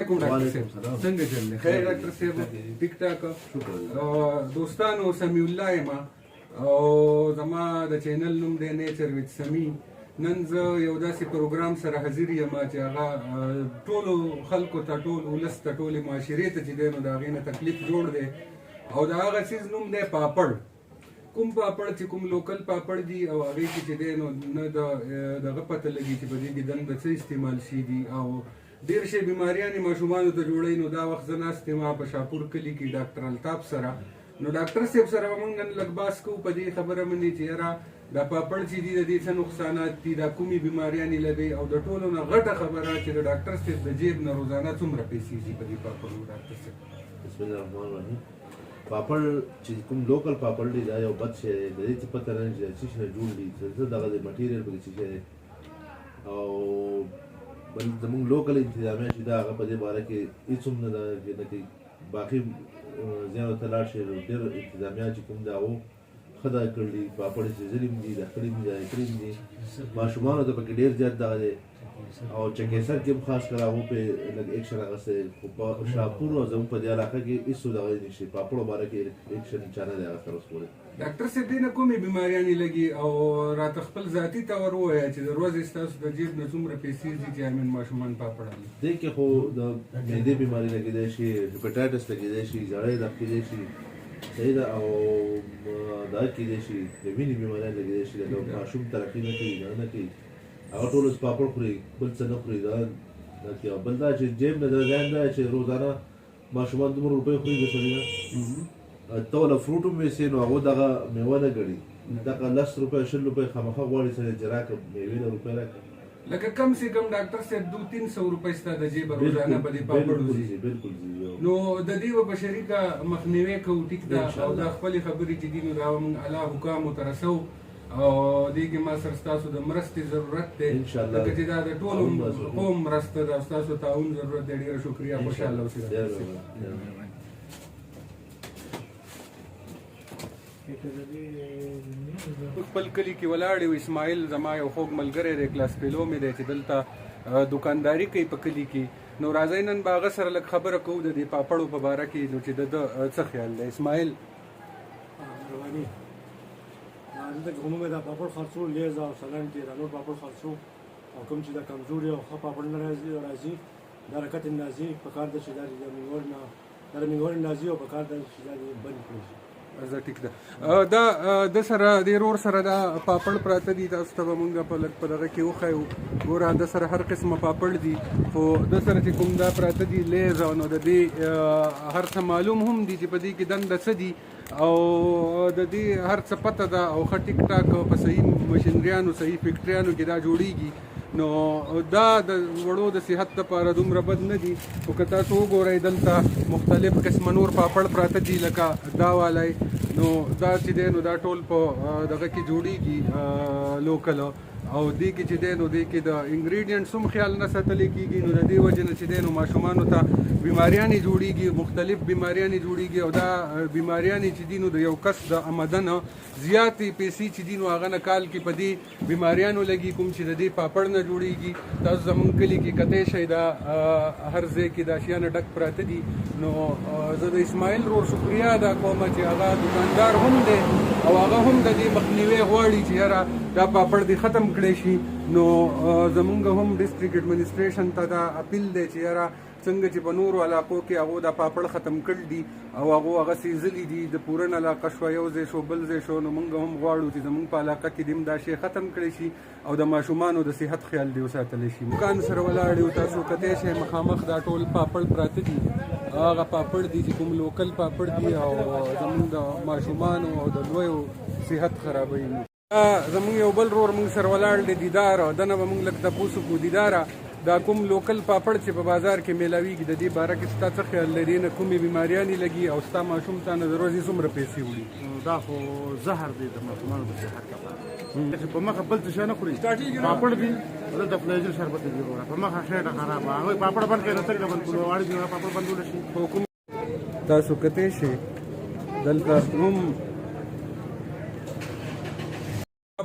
علیکم ډاکټر صاحب څنګه چل دی خیر ډاکټر صاحب ټیک ټاک دوستانو سمیع الله یم او زما د چینل نوم دی نیچر ویت سمی نن زه یو داسې پروګرام سره حاضر یم چې هغه ټولو خلکو ته ټول ولس ته ټولې معاشرې ته چې دی نو د هغې نه تکلیف جوړ دی او د هغه څیز نوم دی پاپړ کوم پاپړ چې کوم لوکل پاپړ دي او هغې کې چې دی نو نه دغه پته لګي چې په دې کې دنده څه استعمال شي دي او ډېر شی بیماریانې ماشومانو ته جوړوي نو دا وخت زه ناست یم په شاپور کلي کې ډاکټر الطاف سره نو ډاکټر صاحب سره به موږ نن لږ بحث کوو په دې خبره باندې چې یاره دا پاپړ چې دي د دې څه نقصانات دي دا کومې بیماریانې لګوي او د ټولو نه غټه خبره چې د ډاکټر صاحب د جیب نه روزانه څومره پیسې ځي په دې پاپړو ډاکټر صاحب بسم الله الرحمن الرحیم پاپړ چې کوم لوکل پاپړ دی دا یو بد شی دی د دې څه پته نه چې څه شی جوړ دي څه دغه د مټیریل پکې څه شی دی او بل زموږ لوکل انتظامیه چې دا هغه په دې باره کې هېڅ هم نه ده چې نه کوي باقي ځایونو ته لاړ شي ډېر انتظامیه چې کوم دا و ښه دا کړي دي پاپړ چې ځلي هم دي دا کړي هم دي دا کړي هم دي ماشومانو ته پکې ډېر زیات دغه دی او چکېسر کې هم خاص کر هغو پې لږ ایکشن اخیستی خو په شاهپور او زموږ په دې علاقه کې هېڅ دغه نشي پاپړو باره کې ایکشن چا نه دی اخیستی اوس پورې ډاکټر صاحب دې نه کومې بیماریانې لګي او راته خپل ذاتي طور ووایه چې د ورځې ستاسو د جیب نه څومره پیسې ځي چې امین ماشومان پاپړ اخلي دې کې خو د معدې بیماري لګېدی شي هیپاټایټس لګېدی شي زړی دغ کېدی شي صحیح ده او دا کېدی شي د وینې بیماریان لګېدی شي لکه ماشوم ترقي نه کوي دا نه کوي هغه ټول اوس پاپړ خوري بل څه نه خوري دا بل دا چې جیب نه د ځان دا چې روزانه ماشومان دومره روپۍ خوري د سړي نه ته له فروټ هم ویسې نو هغو دغه میوه نه ګڼي دغه 10 روپۍ 20 روپۍ خامخا غواړي سړی چې راکړه میوې له روپۍ راکړه لکه کم سے کم ډاکټر صاحب 200-300 روپۍ ستا د جیبه روزانه په دې پاپړو ځي بالکل ځي نو د دې به په شریکه مخنیوی کوو ټیک ده او دا خپلې خبرې چې دي نو دا موږ اعلی حکامو ته رسوو او دې کې ما سره ستاسو د مرستې ضرورت دی لکه چې دا د ټولو قوم مرسته ده او ستاسو تعاون ضرورت دی ډېره شکریه خوشحاله اوسئ خپل کلي کې ولاړ یو اسماعیل زما یو خوږ ملګری دی کلاس فیلو مې دی چې دلته دکانداري کوي په کلي کې نو راځئ نن به هغه سره لږ خبره کوو د دې پاپړو په باره کې نو چې د څه خیال دی اسماعیل دلته کومه مې دا پاپړ خرڅو لیز او سلنټ دی دا نور پاپړ خرڅو او کوم چې دا کمزوري او ښه پاپړ نه راځي دا حرکت نازي په کار د چې دا د میګور نازي او په کار د چې دا بند کړي زه ټیک ده دا د سره د رور سره دا پاپړ پراته دي تاسو ته به مونږ په لږ په دغه کې وښیو ګوره د سره هر قسمه پاپړ دي خو د سره چې کوم دا پراته دي لیز او نو د دې هر څه معلوم هم دي چې په دې کې دنده څه دي او د دې هر څه پته ده او ښه ټیک ټاک په صحیح مشینریانو صحیح فیکټریانو کې دا جوړیږي نو دا د وړو د صحت لپاره دومره بد نه دي خو که تاسو وګورئ دلته مختلف قسمه نور پاپړ پراته دي لکه دا والی نو دا چې دی نو دا ټول په دغه کې جوړیږي لوکل او دې کې چې دی نو دې کې د انګریډینټس هم خیال نه ساتلی کېږي نو د دې وجې نه چې دی نو ماشومانو ته بیماریانې جوړیږي مختلف بیماریانې جوړیږي او دا بیماریانې چې دي نو د یو کس د آمدن زیاتې پیسې چې دي نو هغه نه کال کې په دې بیماریانو لګي کوم چې د دې پاپړ نه جوړیږي تاسو زموږ کلي کې کتی شئ دا هر ځای کې دا شیانه ډک پراته دي نو زه د اسماعیل رور شکریه ادا کوم چې هغه دکاندار هم دی او هغه هم د دې مخنیوی غواړي چې یاره دا پاپړ دې ختم کړی شي نو زمونږ هم ډسټرکټ ایډمنسټریشن ته دا اپیل دی چې یاره څنګه چې په نورو علاقو کې هغو دا پاپړ ختم کړي دي او هغو هغه سیزلي دي د پورن علاقه شوه یو ځای شو بل ځای شو نو موږ هم غواړو چې زموږ په علاقه کې دې هم دا شی ختم کړی شي او د ماشومانو د صحت خیال دې وساتلی شي دکان سره ولاړ یو تاسو کتی شئ مخامخ دا ټول پاپړ پراته دي هغه پاپړ دي چې کوم لوکل پاپړ دي او زموږ د ماشومانو او د لویو صحت خرابوي زموږ یو بل رور موږ سره ولاړ دی دیدار دنه به موږ لږ تپوس وکړو دیداره دا کوم لوکل پاپړ چې په بازار کې میلاویږي د دې باره کې ستا څه خیال لري نه کومې بیماریانې لګي او ستا ماشوم ته نه د ورځې څومره پیسې وړي دا خو زهر دی د ماشومانو د صحت لپاره چې په مخه بل څه شی نه خوري پاپړ دي دلته فلیجل شربت دی په مخه شی نه خراب هغوی پاپړ بند کړي نو څنګه بند کړو غواړي چې پاپړ بندول شي حکومت تاسو کتی شئ دلته هم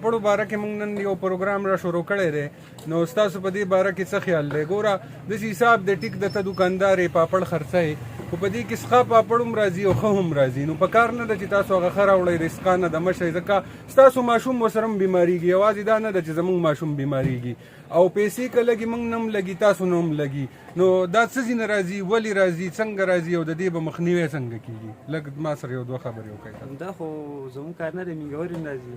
پړو باره کې موږ نن یو پروګرام را شروع کړی دی نو ستاسو په دې باره کې څه خیال دی ګوره داسې حساب دی ټیک د ته دوکاندار یې پاپړ خرڅوي خو په دې کې ښه پاپړ هم راځي او ښه هم راځي نو په کار نه ده چې تاسو هغه ښه راوړئ رسقانه د مشئ ځکه ستاسو ماشوم ورسره هم بیمارېږي یوازې دا نه ده چې زموږ ماشوم بیمارېږي او پیسې که لګي موږ نه هم لګي تاسو نه هم لګي نو دا څه ځینې راځي ولې راځي څنګه راځي او د دې به مخنیوی څنګه کېږي لږ ما سره یو دوه خبرې وکړئ دا خو زموږ کار نه دی مینګوري هم راځي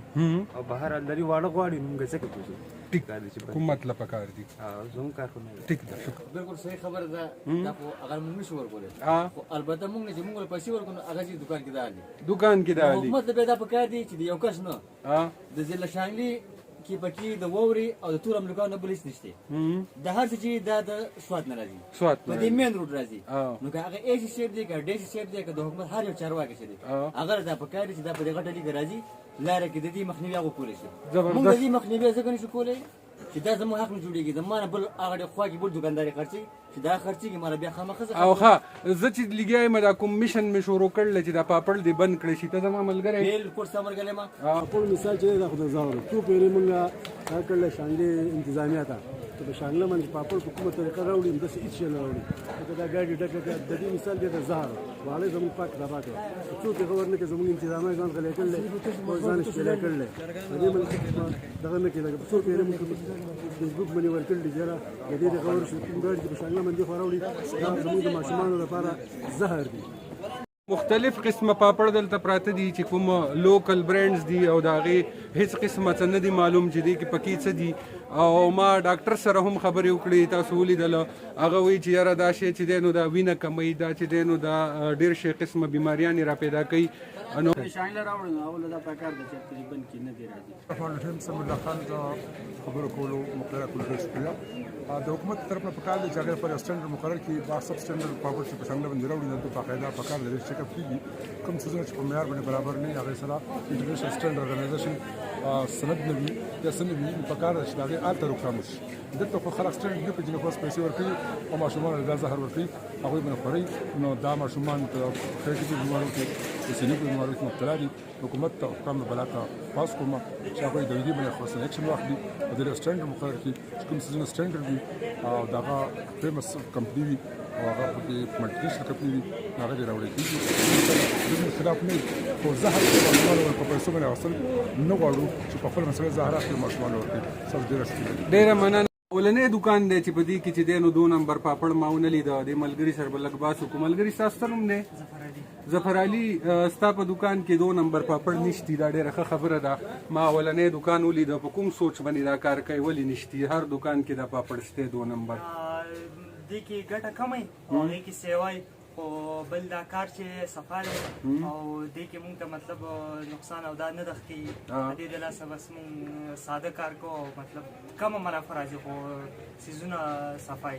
او بهر الدري واړه غواړي نو موږ څه کوو ټیک کوم مطلب پکار دي زموږ کار خو نه دی ټیک ده شکر بالکل صحیح خبره ده دا خو اگر موږ نشو ورکولای خو البته موږ چې موږ پیسې ورکړو هغه چې دکان کې دالي دکان کې دالي حکومت به دا پکار دی چې یو کس نه د ضلع شانګلي کې پکې د ووري او د تور امریکا نه بلیس نشته د هر څه چې دا د سواد نه راځي سواد په دې مین روډ راځي نو که هغه ایش شیپ دی که ډیش شیپ دی که د حکومت هر یو چارواکي شه دی اگر دا پکار دی چې دا په دې غټه لیګ راځي لاره کې د دې مخنیوي هغه کولای شي موږ د دې مخنیوي څنګه نشو کولای چې دا زموږ حق نه جوړیږي زمانه بل هغه خوا کې بل دکانداري خرڅي چې دا خرڅي کې مال بیا خامخه او ښه زه چې لګیایم دا کوم میشن مې شروع کړل چې دا پاپړ دی بند کړی شي ته زما ملګری بالکل سم ملګری ما خپل مثال چې دا خو د زاور تو پیری مونږه دا کړل شانګلي انتظامیه ته په شانګله باندې پاپړ په کومه طریقه راوړي د څه هیڅ نه راوړي دا ګاډي ډکه د دې مثال دی د زهر والي زموږ پاک دا پاته څوک خبر نه کې زموږ انتظامیه ځان غلې کړل او ځان شپېلې کړل دې ملک دغه نه کې دا څو پیری مونږ فیسبوک باندې ورکړل دي جره د دې خبر شو کوم ګاډي په شانګله باندې خو راوړي دا زموږ د ماشومانو لپاره زهر دی مختلف قسمه پاپړ دلته پراته دي چې کوم لوکل برانډز دي او د هغې هیڅ قسمه څه نه دي معلوم چې دې کې پکې څه دي او ما ډاکټر سره هم خبرې وکړې تاسو ولیدله هغه وایي چې یاره دا شی چې دی نو دا وینه کموي دا چې دی نو دا ډېر شی قسمه بیماریانې را پیدا کوي نو شانګله راوړل نو اول دا پکار دی چې تقریبا کې نه دی راځي هم سم الله خان د خبرو کولو مقرره کول شوی د حکومت طرف نه پکار دی چې هغه پر سټنډرډ مقرر کړي با سب سټنډرډ پاور چې په څنګه باندې راوړي نو په قاعده پکار دی چې چیک اپ کیږي کوم څه چې په معیار باندې برابر نه هغه سره انټرنیشنل سټنډرډ ارګنایزیشن سند نوي یا سند نوي پکار دی چې هغه الته روکام شي دلته خو خلک سټنډرډ نه پېژني خو پیسې ورکړي او ماشومان د زهر ورکړي هغه باندې خوري نو دا ماشومان په خېټې کې بیمارو کې د سینې په بیمارو کې مبتلا دي حکومت ته حکام بلاته پاس کومه چې هغه د دې باندې خاصه اکشن واخلي او د سټنډرډ مقرر کړي چې کوم څه سټنډرډ دي او دغه فیمس کمپنی وي او هغه په ملټینیشنل کمپنی وي هغه دی راوړي کېږي د خلاف نه خو زهر په پیسو باندې اصل نه غواړو چې په خپل مسله زهر اخلي ماشومان ورکړي سب ډېره مننه ولنې دکان دی چې په دې کې چې دی نو 2 نمبر پاپړ ما ونه لیده د ملګري سره به لږ بحث وکړو ملګري ستاسو څه نوم دی ظفر علي ستا په دکان کې 2 نمبر پاپړ نشتی دا ډېره ښه خبره ده ما ولنې دکان ولیده په کوم سوچ باندې دا کار کوي ولې نشتی هر دکان کې دا پاپړ شته 2 نمبر دې کې ګټه کمه او دې کې سیوای او بل دا کار چې صفاله او دې کې مونږ ته مطلب نقصان او دا نه دخکې دې د لاسه بس مونږ ساده کار کو مطلب کم منافع راځي خو سيزونه صفای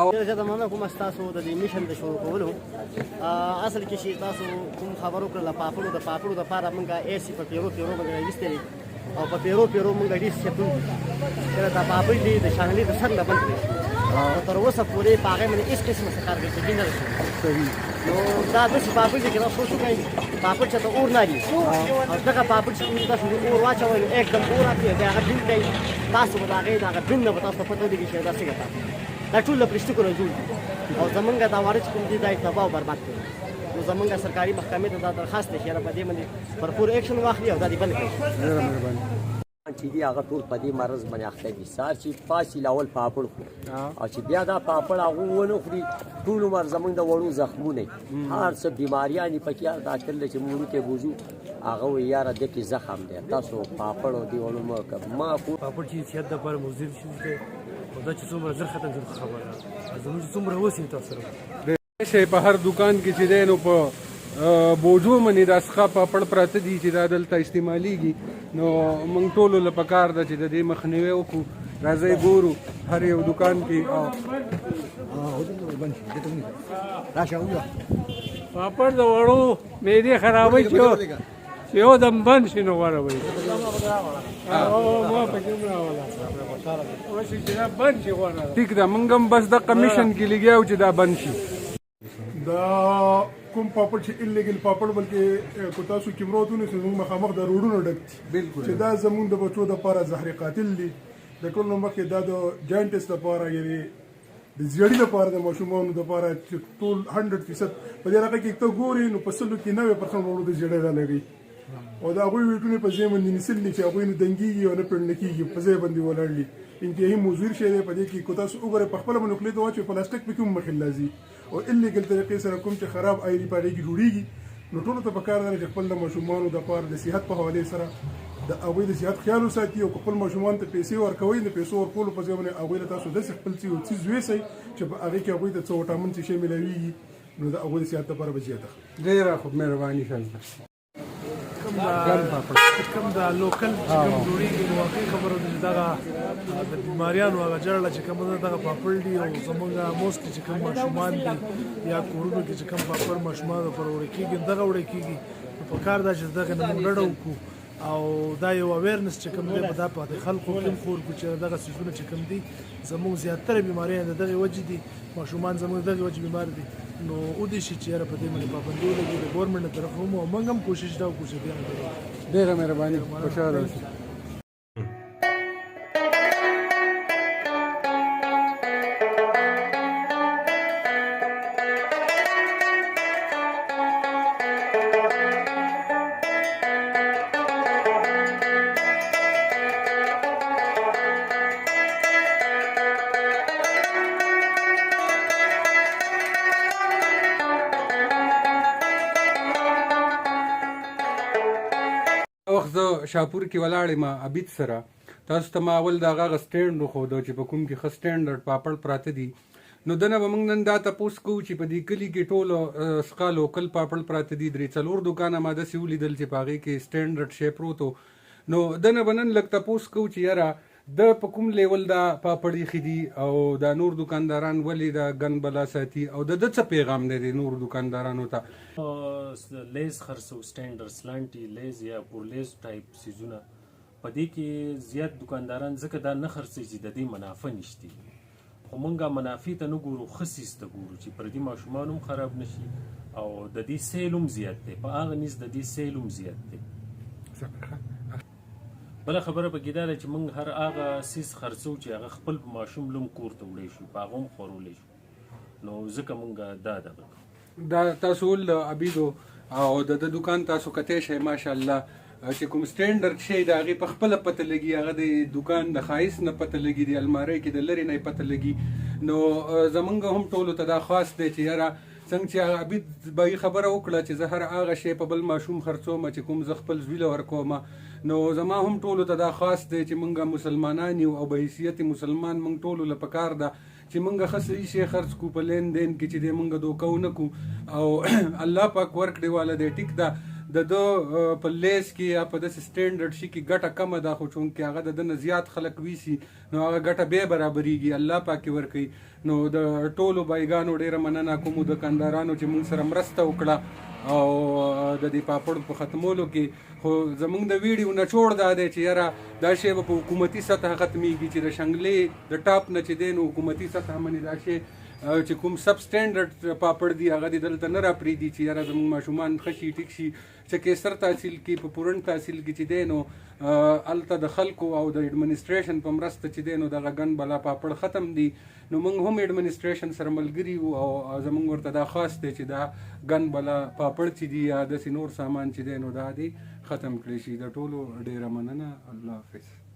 او زه د مننه کوم تاسو د دې میشن د شروع کولو اصل کې شي تاسو کوم خبرو کړل پاپړو د لپاره مونږه ایسی په پیرو باندې راځي او په پیرو مونږ ډیر شتو چې دا پاپړ دې د شانګلي د څنګه باندې تر اوسه پورې پاغه باندې هیڅ قسمه څه کار کوي نه صحیح نو دا د پاپړ دې کې تاسو کوی پاپړ چې ته اور نه دي او دغه پاپړ چې تاسو اور واچوي एकदम اور اته دا هغه دین کوي تاسو به دا دین نه تاسو پته دي چې دا څنګه دا ټول پرشتو کو رجوع او زمونږ دا وارث کوم دي دا تباہ او برباد کړي نو زمونږ سرکاري محکمې ته دا درخواست دی چې په دې باندې پرپور اکشن واخلي او دا دې بند کړي چې دی هغه ټول په دې مرز باندې اخته دي سار چې پاسې لاول پاپړ خو او چې بیا دا پاپړ هغه ونه خوري ټول عمر زمونږ د وړو زخمونه هر څه بیماریاں پکې ډاکټر له چې موږ ته بوزو هغه یاره د کې زخم دی تاسو پاپړ او دی وړو ما پاپړ چې صحت د پر مزید شي دا چې څومره زر ختم خبره زموږ څومره وسی تاسو شي په هر دکان کې چې دی نو په بوجو منی د ښه پاپړ پراته دي چې دا دلته استعمالیږي نو موږ ټولو له پکار ده چې د دې مخنیوی وکړو راځئ ګورو هر یو دکان کې پاپړ د وړو معدې خرابوي چې یو دم بند شي نو واروي ټیک ده موږ هم بس د کمیشن کې لګیاو چې دا بند شي دا کوم پاپړ چې انلیګل پاپړ بلکې کو تاسو کیمرو ته زموږ مخامخ د روډونو ډک دي بالکل چې دا زموږ د بچو د لپاره زهر قاتل دي د ټول نو مخکې دا د جاینټس لپاره یعنی د زیړی لپاره د ماشومانو لپاره چې ټول 100% په دې راکه کې ته ګوري نو په سلو کې 90% وړو د زیړی را لګي او دا غوي ویټونه په ځای باندې نسل چې هغه نه دنګيږي او نه پړل کېږي په ځای باندې ولاړلی انتهایی موزیر شی دی په دې کې کو تاسو وګوره په خپل منقلې ته واچو پلاستیک په کوم مخې لازي او انلیګل طریقې سره کوم چې خراب آی ډي پاره کې جوړیږي نو ټول ته پکار دی چې خپل د ماشومانو د پاره د صحت په حواله سره د هغوی د صحت خیال وساتي او خپل ماشومان ته پیسې ورکوي د پیسو ورکولو په ځای باندې هغوی له تاسو داسې خپل څیز ویسئ چې په هغې کې هغوی ته څه وټامن څه شی میلاویږي نو د هغوی د صحت لپاره به زیاته ډېره خوب مهرباني ښځه کوم دا لوکل چې کوم جوړېږي نو واقعي خبره ده چې دغه د بیماریانو هغه جړله چې کوم ده دغه پاپړ دي او زمونږ موسټلی چې کوم ماشومان دي یا کورونو کې چې کوم پاپړ ماشومان لپاره وړی کېږي دغه وړی کېږي نو په کار ده چې دغه نه موږ ډډه وکړو او دا یو اویرنس چې کوم دی په دا په خلکو کې خور کو چې دغه څیزونه چې کوم دي زموږ زیاتره بیماریان د دغه وجې دي ماشومان زموږ دغه وجې بیمار دي نو ودې شي چې په دې باندې پابندي ولګي د ګورنمنټ طرف هم او موږ هم کوشش دا وکړو چې بیا ډېره مهرباني خوشاله اوسئ وخت زه شاپور کې ولاړ یم عبید سره تاسو ته ما اول د هغه سټینډ وښوده چې په کوم کې ښه سټینډرډ پاپړ پراته دي نو دنه به موږ نن دا تپوس کوو چې په دې کلي کې ټول سقا لوکل پاپړ پراته دي 3-4 دوکانه ما داسې ولیدل چې په هغې کې سټینډرډ شی پروت و نو دنه به نن لږ تپوس کوو چې یاره د په کوم لیول دا پاپړ ایښي دي او دا نور دکانداران ولې دا ګن بلا ساتي او د ده څه پیغام دی د نور دکاندارانو ته لیز خرڅو سټینډر سلانټي لیز یا پورلیز ټایپ سیزونه په دې کې زیات دکانداران ځکه دا نه خرڅوي چې د دې منافع نشته خو موږ منافع ته نه ګورو ښه څیز ته ګورو چې پردي ماشومان هم خراب نشي او د دې سیل هم زیات دی په هغه نیز د دې سیل هم زیات دی بله خبره پکې دا ده چې موږ هر هغه څیز خرڅو چې هغه خپل ماشوم لم کور ته وړی شو په هغه هم خورولی شو نو ځکه موږ دا دغه دا تاسو ول عبیدو او د دکان تاسو کته شي ماشاءالله چې کوم سټینډرډ شي د هغې په خپله پته لګي هغه د دکان د ښایست نه پته لګي د المارۍ کې د لرې نه پته لګي نو زمونږ هم ټولو ته دا خاص دی چې یاره څنګه چې عبید به خبره وکړه چې زه هر هغه شی په بل ماشوم خرڅوم چې کوم زه خپل زوی له ورکوم نو زما هم ټولو ته دا خاص دی چې موږ مسلمانان یو او به حیثیت مسلمان موږ ټولو له پکار ده چې موږ ښه صحیح شی خرڅ کړو په لین دین کې چې دی موږ دوکه ونه کړو او الله پاک ورکړې واله دی ټیک ده د ده په لیس کې یا په داسې سټینډرډ شي کې ګټه کمه ده خو چونکې هغه د ده نه زیات خلک ویسي نو هغه ګټه بیا برابرېږي الله پاک یې ورکوي نو د ټولو بایګانو ډېره مننه کومو دکاندارانو چې موږ سره مرسته وکړه او د دې پاپړ په ختمولو کې خو زموږ د ویډیو نچوړ دا دی چې یاره دا شی به په حکومتي سطح ختمیږي چې د شنګلې د ټاپ نه چې دی نو حکومتي سطح باندې دا شی چې کوم سب سټینډرډ پاپړ دي هغه دې دلته نه راپرېږدي چې یاره زموږ ماشومان ښه شي ټیک شي چې کیسر تحصیل کې په پورن تحصیل کې چې دی نو هلته د خلکو او د ایډمنسټریشن په مرسته چې دی نو دغه ګن بلا پاپړ ختم دي نو موږ هم ایډمنسټریشن سره ملګري وو او زموږ ورته دا خاص دی چې دا ګن بلا پاپړ چې دي یا داسې نور سامان چې دی نو دا دې ختم کړی شي د ټولو ډېره مننه الله حافظ